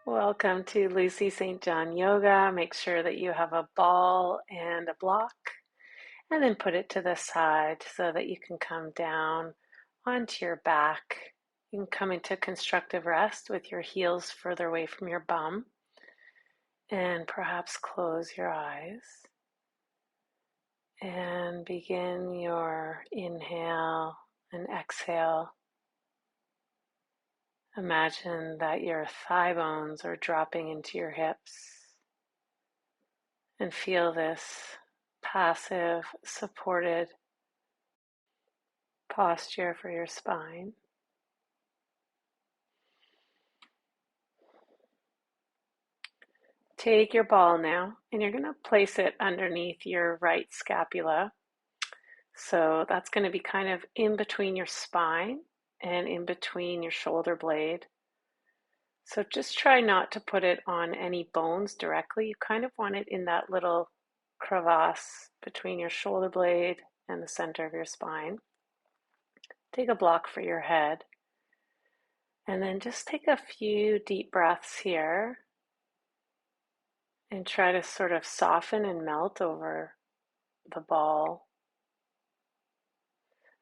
Welcome to Lucy St. John Yoga. Make sure that you have a ball and a block, and then put it to the side so that you can come down onto your back. You can come into constructive rest with your heels further away from your bum, and perhaps close your eyes and begin your inhale and exhale. Imagine that your thigh bones are dropping into your hips. And feel this passive, supported posture for your spine. Take your ball now, and you're going to place it underneath your right scapula. So that's going to be kind of in between your spine and in between your shoulder blade. So just try not to put it on any bones directly. You kind of want it in that little crevasse between your shoulder blade and the center of your spine. Take a block for your head. And then just take a few deep breaths here and try to sort of soften and melt over the ball.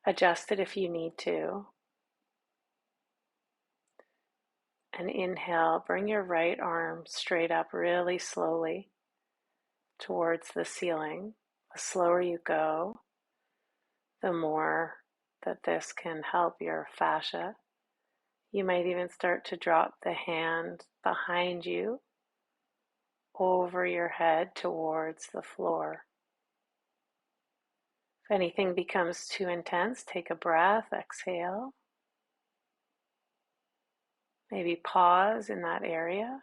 Adjust it if you need to. And inhale, bring your right arm straight up really slowly towards the ceiling. The slower you go, the more that this can help your fascia. You might even start to drop the hand behind you over your head towards the floor. If anything becomes too intense, take a breath, exhale. Maybe pause in that area.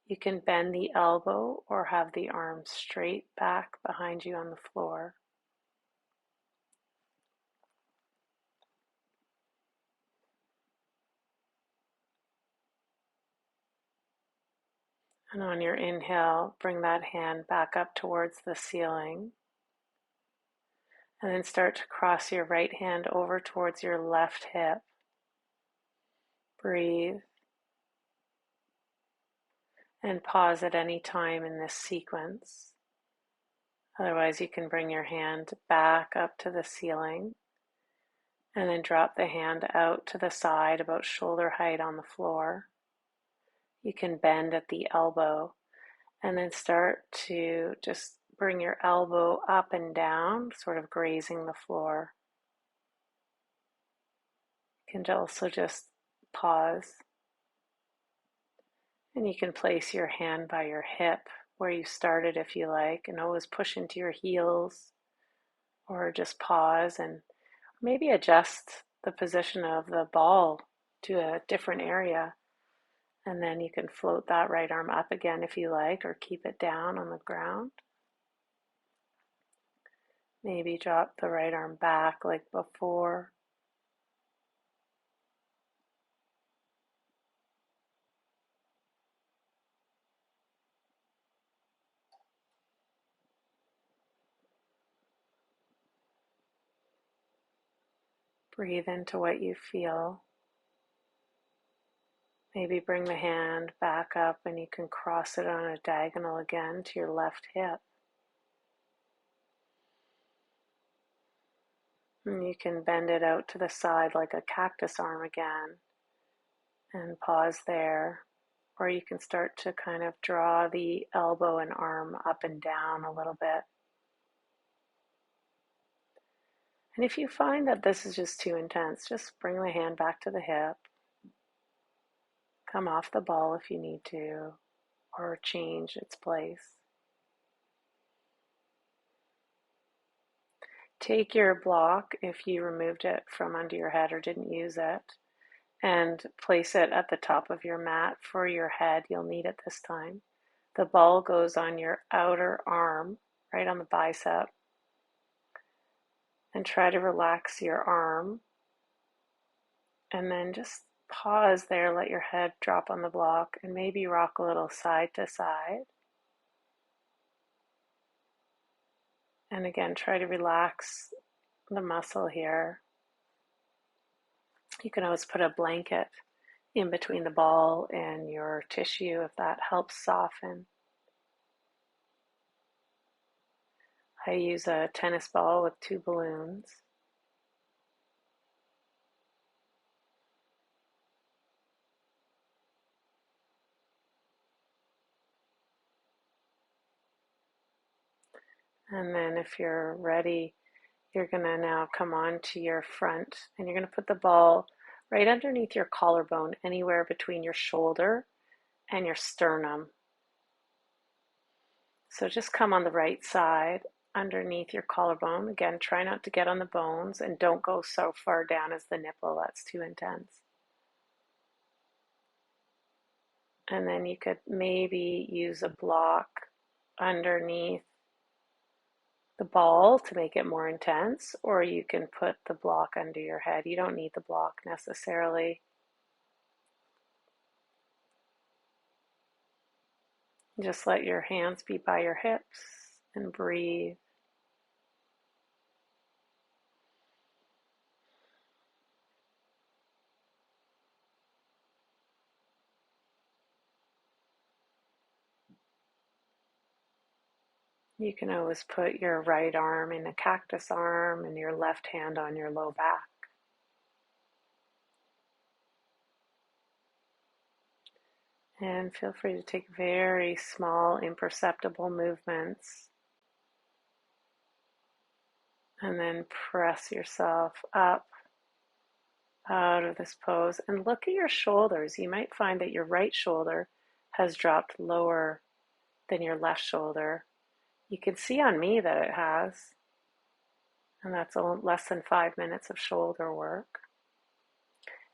You can bend the elbow or have the arm straight back behind you on the floor. And on your inhale, bring that hand back up towards the ceiling. And then start to cross your right hand over towards your left hip. Breathe. And pause at any time in this sequence. Otherwise, you can bring your hand back up to the ceiling and then drop the hand out to the side about shoulder height on the floor. You can bend at the elbow and then start to just bring your elbow up and down, sort of grazing the floor. You can also just pause. And you can place your hand by your hip where you started if you like, and always push into your heels, or just pause and maybe adjust the position of the ball to a different area. And then you can float that right arm up again if you like, or keep it down on the ground. Maybe drop the right arm back like before. Breathe into what you feel. Maybe bring the hand back up and you can cross it on a diagonal again to your left hip. And you can bend it out to the side like a cactus arm again and pause there. Or you can start to kind of draw the elbow and arm up and down a little bit. And if you find that this is just too intense, just bring the hand back to the hip. Come off the ball if you need to, or change its place. Take your block, if you removed it from under your head or didn't use it, and place it at the top of your mat for your head. You'll need it this time. The ball goes on your outer arm, right on the bicep. And try to relax your arm. And then just pause there, let your head drop on the block, and maybe rock a little side to side. And again, try to relax the muscle here. You can always put a blanket in between the ball and your tissue if that helps soften. I use a tennis ball with 2 balloons. And then if you're ready, you're going to now come on to your front and you're going to put the ball right underneath your collarbone, anywhere between your shoulder and your sternum. So just come on the right side underneath your collarbone. Again, try not to get on the bones and don't go so far down as the nipple. That's too intense. And then you could maybe use a block underneath the ball to make it more intense, or you can put the block under your head. You don't need the block necessarily. Just let your hands be by your hips and breathe. You can always put your right arm in a cactus arm and your left hand on your low back. And feel free to take very small, imperceptible movements. And then press yourself up out of this pose. And look at your shoulders. You might find that your right shoulder has dropped lower than your left shoulder. You can see on me that it has. And that's less than 5 minutes of shoulder work.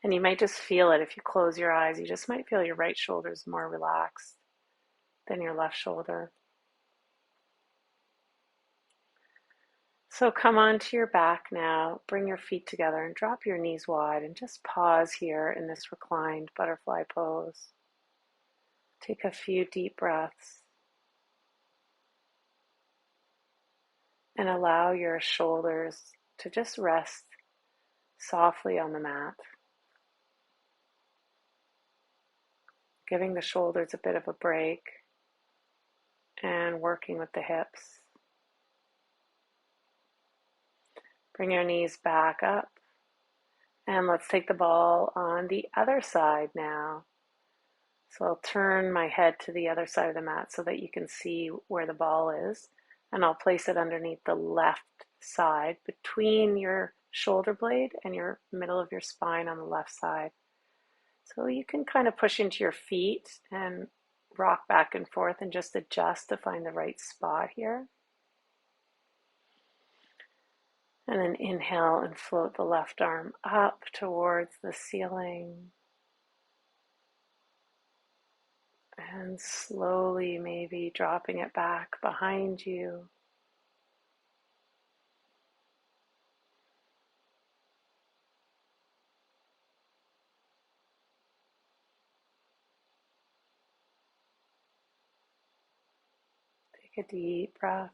And you might just feel it if you close your eyes. You just might feel your right shoulder is more relaxed than your left shoulder. So come onto your back now, bring your feet together and drop your knees wide and just pause here in this reclined butterfly pose. Take a few deep breaths and allow your shoulders to just rest softly on the mat, giving the shoulders a bit of a break and working with the hips. Bring your knees back up and let's take the ball on the other side now. So I'll turn my head to the other side of the mat so that you can see where the ball is, and I'll place it underneath the left side between your shoulder blade and your middle of your spine on the left side. So you can kind of push into your feet and rock back and forth and just adjust to find the right spot here. And then inhale and float the left arm up towards the ceiling. And slowly maybe dropping it back behind you. Take a deep breath.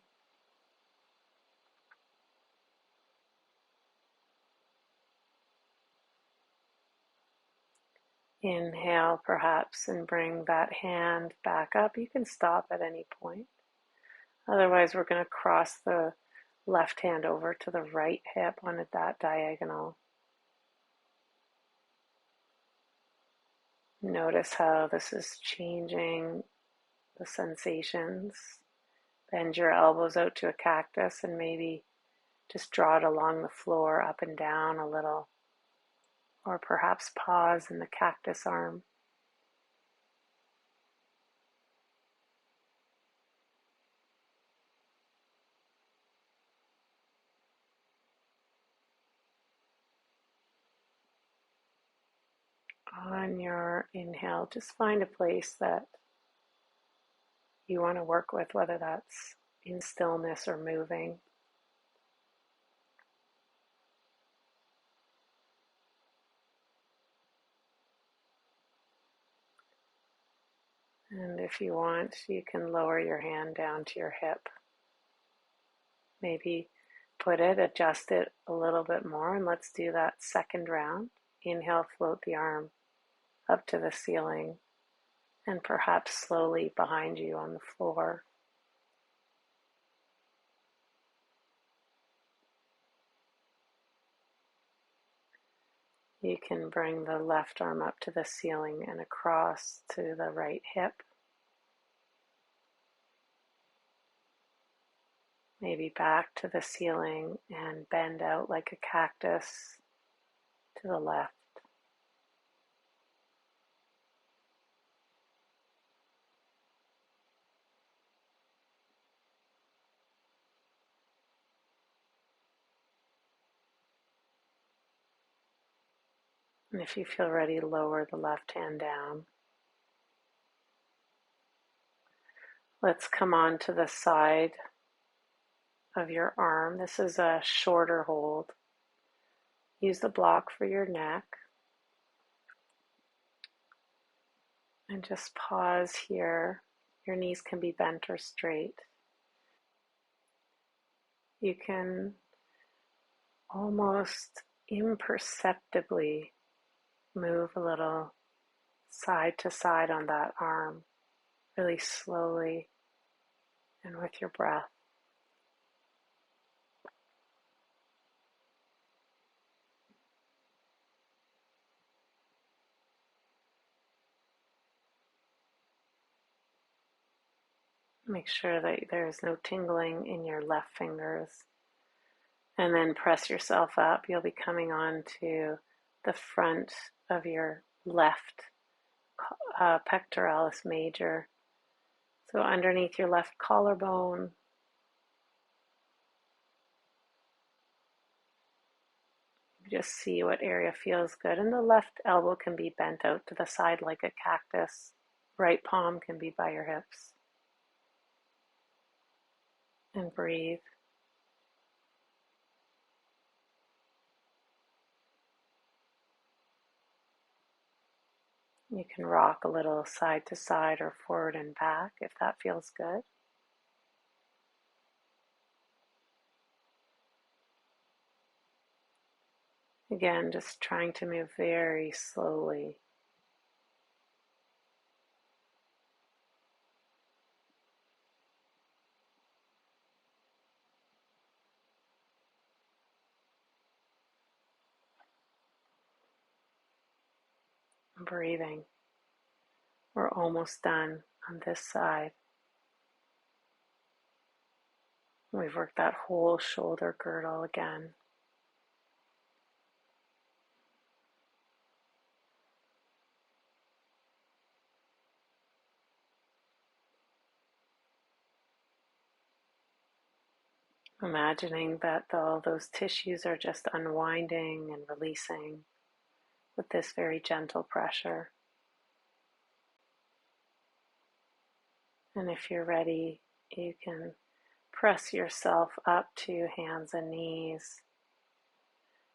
Inhale perhaps and bring that hand back up. You can stop at any point. Otherwise, we're going to cross the left hand over to the right hip on that diagonal. Notice how this is changing the sensations. Bend your elbows out to a cactus and maybe just draw it along the floor up and down a little. Or perhaps pause in the cactus arm. On your inhale, just find a place that you want to work with, whether that's in stillness or moving. And if you want, you can lower your hand down to your hip. Maybe adjust it a little bit more, and let's do that second round. Inhale, float the arm up to the ceiling, and perhaps slowly behind you on the floor. You can bring the left arm up to the ceiling and across to the right hip. Maybe back to the ceiling and bend out like a cactus to the left. And if you feel ready, lower the left hand down. Let's come on to the side of your arm. This is a shorter hold. Use the block for your neck. And just pause here. Your knees can be bent or straight. You can almost imperceptibly move a little side to side on that arm, really slowly and with your breath. Make sure that there's no tingling in your left fingers. And then press yourself up. You'll be coming on to the front of your left pectoralis major. So underneath your left collarbone, just see what area feels good. And the left elbow can be bent out to the side like a cactus. Right palm can be by your hips. And breathe. You can rock a little side to side or forward and back if that feels good. Again, just trying to move very slowly. Breathing. We're almost done on this side. We've worked that whole shoulder girdle again. Imagining that all those tissues are just unwinding and releasing with this very gentle pressure. And if you're ready, you can press yourself up to hands and knees.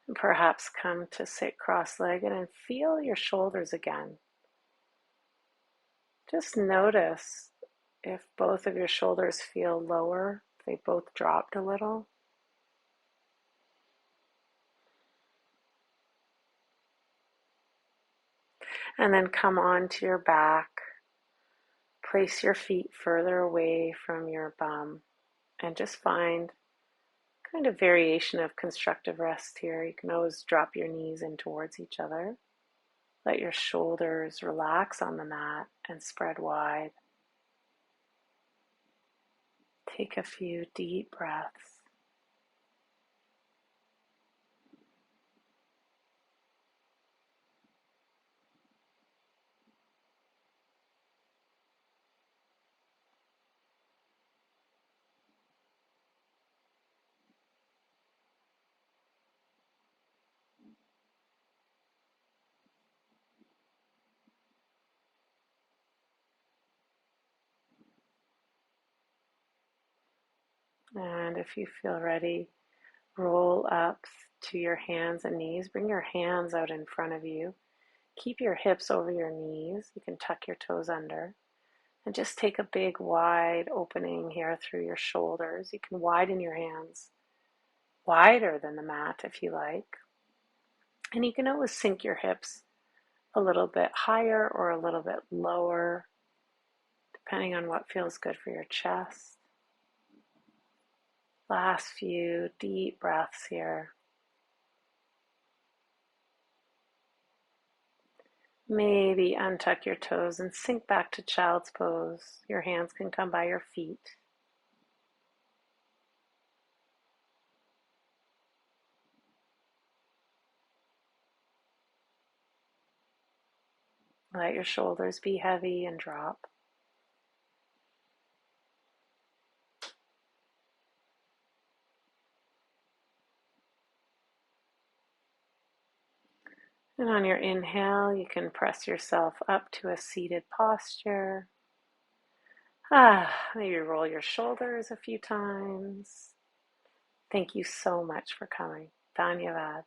And perhaps come to sit cross-legged and feel your shoulders again. Just notice if both of your shoulders feel lower, if they both dropped a little. And then come onto your back. Place your feet further away from your bum and just find kind of variation of constructive rest here. You can always drop your knees in towards each other. Let your shoulders relax on the mat and spread wide. Take a few deep breaths. And if you feel ready, roll up to your hands and knees. Bring your hands out in front of you. Keep your hips over your knees. You can tuck your toes under. And just take a big wide opening here through your shoulders. You can widen your hands wider than the mat if you like. And you can always sink your hips a little bit higher or a little bit lower, depending on what feels good for your chest. Last few deep breaths here. Maybe untuck your toes and sink back to child's pose. Your hands can come by your feet. Let your shoulders be heavy and drop. And on your inhale, you can press yourself up to a seated posture. Maybe roll your shoulders a few times. Thank you so much for coming. Dhanyavad.